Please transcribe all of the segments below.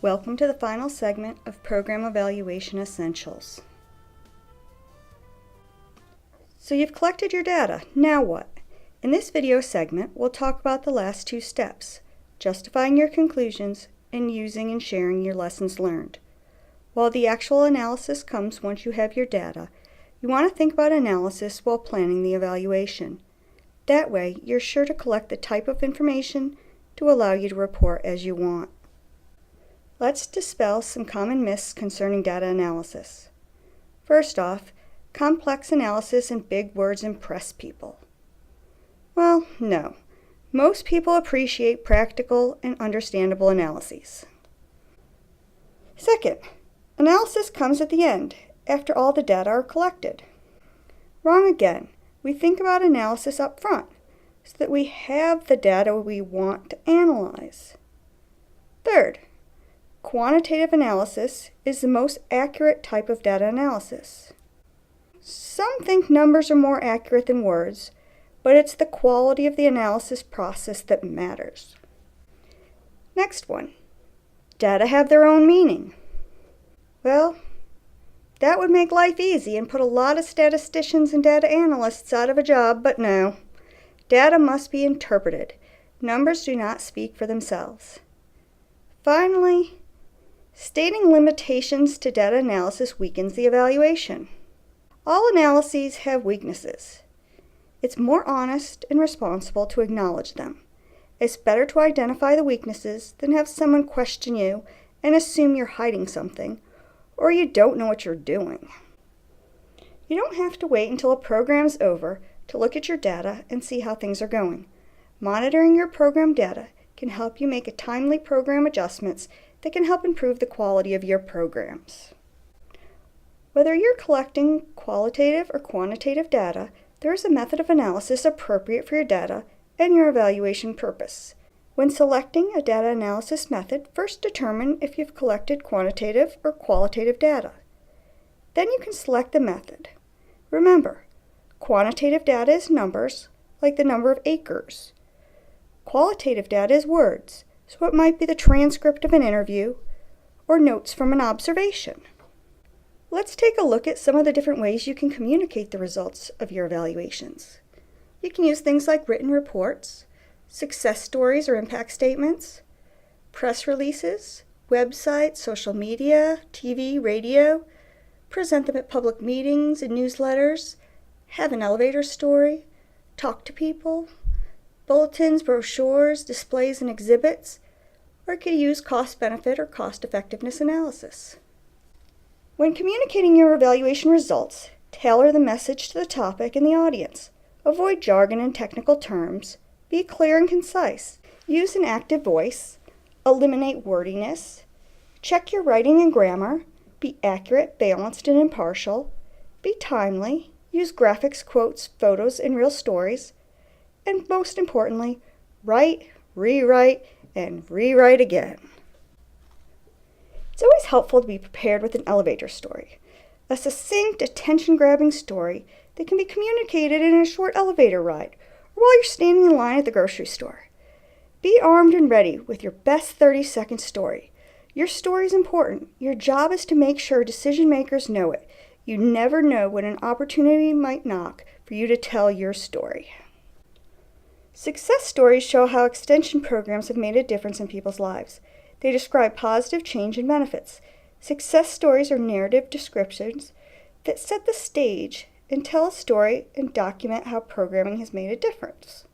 Welcome to the final segment of Program Evaluation Essentials. So you've collected your data, now what? In this video segment, we'll talk about the last two steps, justifying your conclusions and using and sharing your lessons learned. While the actual analysis comes once you have your data, you want to think about analysis while planning the evaluation. That way, you're sure to collect the type of information to allow you to report as you want. Let's dispel some common myths concerning data analysis. First off, complex analysis and big words impress people. Well, no. Most people appreciate practical and understandable analyses. Second, analysis comes at the end, after all the data are collected. Wrong again. We think about analysis up front, so that we have the data we want to analyze. Third, quantitative analysis is the most accurate type of data analysis. Some think numbers are more accurate than words, but it's the quality of the analysis process that matters. Next one, data have their own meaning. Well, that would make life easy and put a lot of statisticians and data analysts out of a job, but no. Data must be interpreted. Numbers do not speak for themselves. Finally, stating limitations to data analysis weakens the evaluation. All analyses have weaknesses. It's more honest and responsible to acknowledge them. It's better to identify the weaknesses than have someone question you and assume you're hiding something, or you don't know what you're doing. You don't have to wait until a program's over to look at your data and see how things are going. Monitoring your program data can help you make timely program adjustments that can help improve the quality of your programs. Whether you're collecting qualitative or quantitative data, there is a method of analysis appropriate for your data and your evaluation purpose. When selecting a data analysis method, first determine if you've collected quantitative or qualitative data. Then you can select the method. Remember, quantitative data is numbers, like the number of acres. Qualitative data is words, so it might be the transcript of an interview or notes from an observation. Let's take a look at some of the different ways you can communicate the results of your evaluations. You can use things like written reports, success stories or impact statements, press releases, websites, social media, TV, radio, present them at public meetings and newsletters, have an elevator story, talk to people, bulletins, brochures, displays, and exhibits, or it could use cost-benefit or cost-effectiveness analysis. When communicating your evaluation results, tailor the message to the topic and the audience. Avoid jargon and technical terms. Be clear and concise. Use an active voice. Eliminate wordiness. Check your writing and grammar. Be accurate, balanced, and impartial. Be timely. Use graphics, quotes, photos, and real stories. And most importantly, write, rewrite, and rewrite again. It's always helpful to be prepared with an elevator story, a succinct, attention-grabbing story that can be communicated in a short elevator ride or while you're standing in line at the grocery store. Be armed and ready with your best 30-second story. Your story is important. Your job is to make sure decision makers know it. You never know when an opportunity might knock for you to tell your story. Success stories show how extension programs have made a difference in people's lives. They describe positive change and benefits. Success stories are narrative descriptions that set the stage and tell a story and document how programming has made a difference.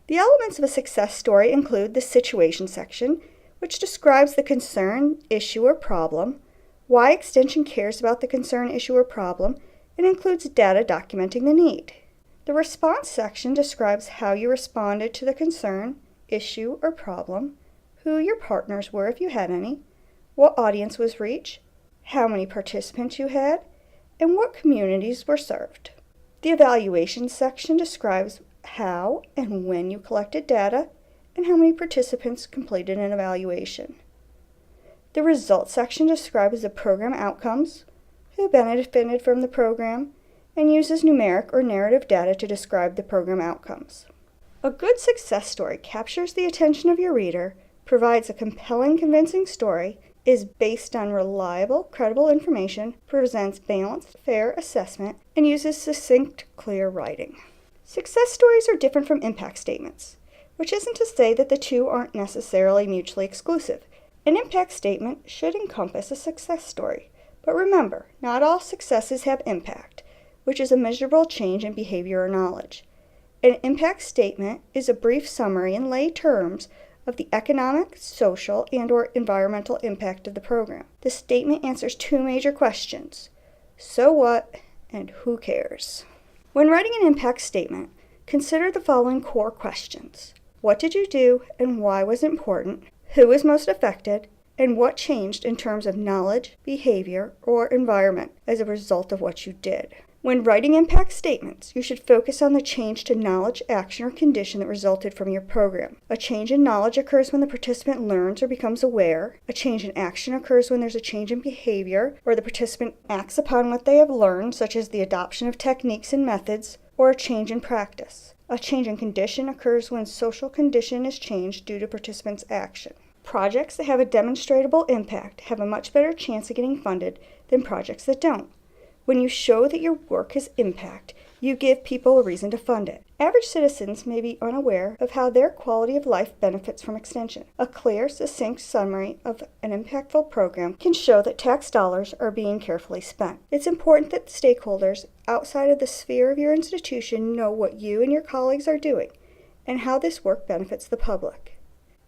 The elements of a success story include the situation section, which describes the concern, issue, or problem, why Extension cares about the concern, issue, or problem, and includes data documenting the need. The response section describes how you responded to the concern, issue, or problem, who your partners were if you had any, what audience was reached, how many participants you had, and what communities were served. The evaluation section describes how and when you collected data and how many participants completed an evaluation. The results section describes the program outcomes, who benefited from the program, and uses numeric or narrative data to describe the program outcomes. A good success story captures the attention of your reader, provides a compelling, convincing story, is based on reliable, credible information, presents balanced, fair assessment, and uses succinct, clear writing. Success stories are different from impact statements, which isn't to say that the two aren't necessarily mutually exclusive. An impact statement should encompass a success story, but remember, not all successes have impact, which is a measurable change in behavior or knowledge. An impact statement is a brief summary in lay terms of the economic, social, and/or environmental impact of the program. The statement answers two major questions: so what and who cares? When writing an impact statement, consider the following core questions. What did you do and why was it important? Who was most affected? And what changed in terms of knowledge, behavior, or environment as a result of what you did? When writing impact statements, you should focus on the change to knowledge, action, or condition that resulted from your program. A change in knowledge occurs when the participant learns or becomes aware. A change in action occurs when there's a change in behavior, or the participant acts upon what they have learned, such as the adoption of techniques and methods, or a change in practice. A change in condition occurs when social condition is changed due to participants' action. Projects that have a demonstrable impact have a much better chance of getting funded than projects that don't. When you show that your work has impact, you give people a reason to fund it. Average citizens may be unaware of how their quality of life benefits from extension. A clear, succinct summary of an impactful program can show that tax dollars are being carefully spent. It's important that stakeholders outside of the sphere of your institution know what you and your colleagues are doing and how this work benefits the public.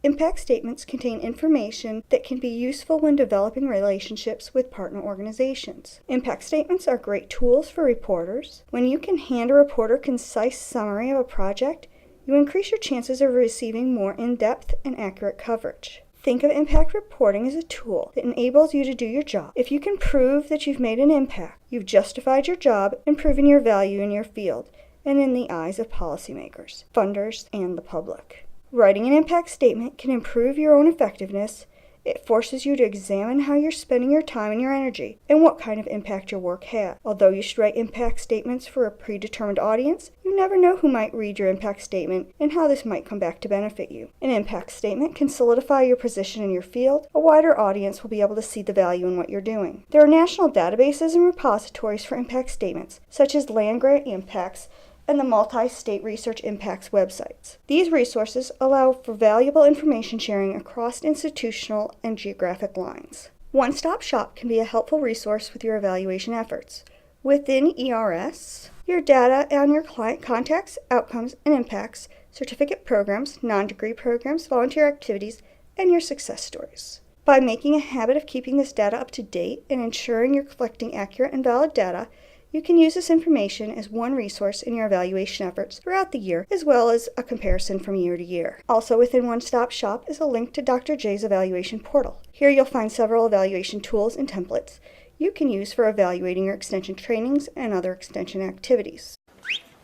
Impact statements contain information that can be useful when developing relationships with partner organizations. Impact statements are great tools for reporters. When you can hand a reporter a concise summary of a project, you increase your chances of receiving more in-depth and accurate coverage. Think of impact reporting as a tool that enables you to do your job. If you can prove that you've made an impact, you've justified your job and proven your value in your field and in the eyes of policymakers, funders, and the public. Writing an impact statement can improve your own effectiveness. It forces you to examine how you're spending your time and your energy and what kind of impact your work had. Although you should write impact statements for a predetermined audience, you never know who might read your impact statement and how this might come back to benefit you. An impact statement can solidify your position in your field. A wider audience will be able to see the value in what you're doing. There are national databases and repositories for impact statements, such as Land Grant Impacts and the Multi-State Research Impacts websites. These resources allow for valuable information sharing across institutional and geographic lines. One-Stop Shop can be a helpful resource with your evaluation efforts. Within ERS, your data on your client contacts, outcomes, and impacts, certificate programs, non-degree programs, volunteer activities, and your success stories. By making a habit of keeping this data up to date and ensuring you're collecting accurate and valid data, you can use this information as one resource in your evaluation efforts throughout the year, as well as a comparison from year to year. Also within One Stop Shop is a link to Dr. J's evaluation portal. Here you'll find several evaluation tools and templates you can use for evaluating your extension trainings and other extension activities.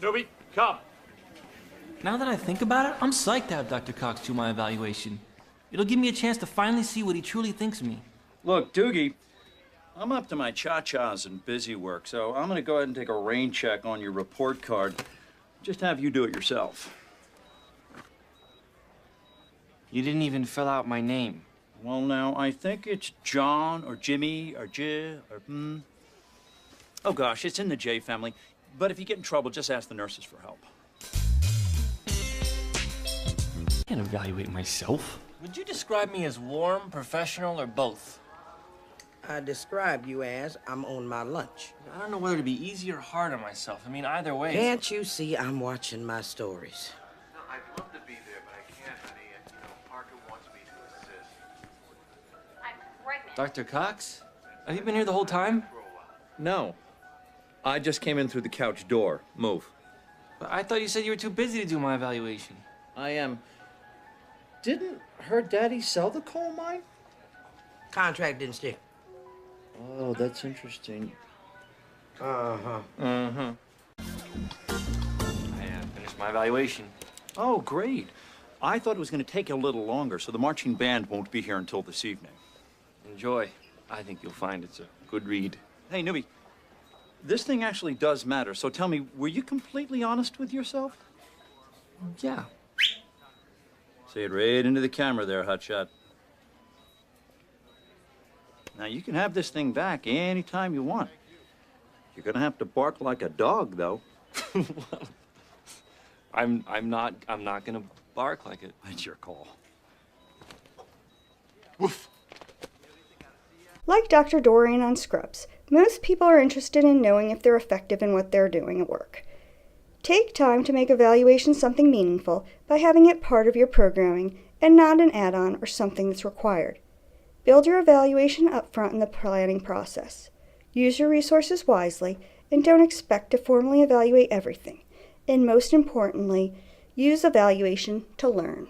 Newbie, come. Now that I think about it, I'm psyched to have Dr. Cox do my evaluation. It'll give me a chance to finally see what he truly thinks of me. Look, Doogie, I'm up to my cha-chas and busy work, so I'm gonna go ahead and take a rain check on your report card. Just have you do it yourself. You didn't even fill out my name. Well, now, I think it's John or Jimmy or or Oh, gosh, it's in the J family. But if you get in trouble, just ask the nurses for help. I can't evaluate myself. Would you describe me as warm, professional, or both? I describe you as I'm on my lunch. I don't know whether to be easy or hard on myself. I mean, either way. Can't you see I'm watching my stories? No, I'd love to be there, but I can't, honey. And, Parker wants me to assist. I'm pregnant. Dr. Cox? Have you been here the whole time? No. I just came in through the couch door. Move. But I thought you said you were too busy to do my evaluation. I am. Didn't her daddy sell the coal mine? Contract didn't stick. Oh, that's interesting. Uh-huh. I finished my evaluation. Oh, great. I thought it was gonna take a little longer, so the marching band won't be here until this evening. Enjoy. I think you'll find it's a good read. Hey, Newbie, this thing actually does matter, so tell me, were you completely honest with yourself? Yeah. Say it right into the camera there, hotshot. Now, you can have this thing back anytime you want. You're gonna have to bark like a dog, though. I'm not gonna bark like it. It's your call. Woof. Like Dr. Dorian on Scrubs, most people are interested in knowing if they're effective in what they're doing at work. Take time to make evaluation something meaningful by having it part of your programming and not an add-on or something that's required. Build your evaluation up front in the planning process. Use your resources wisely and don't expect to formally evaluate everything. And most importantly, use evaluation to learn.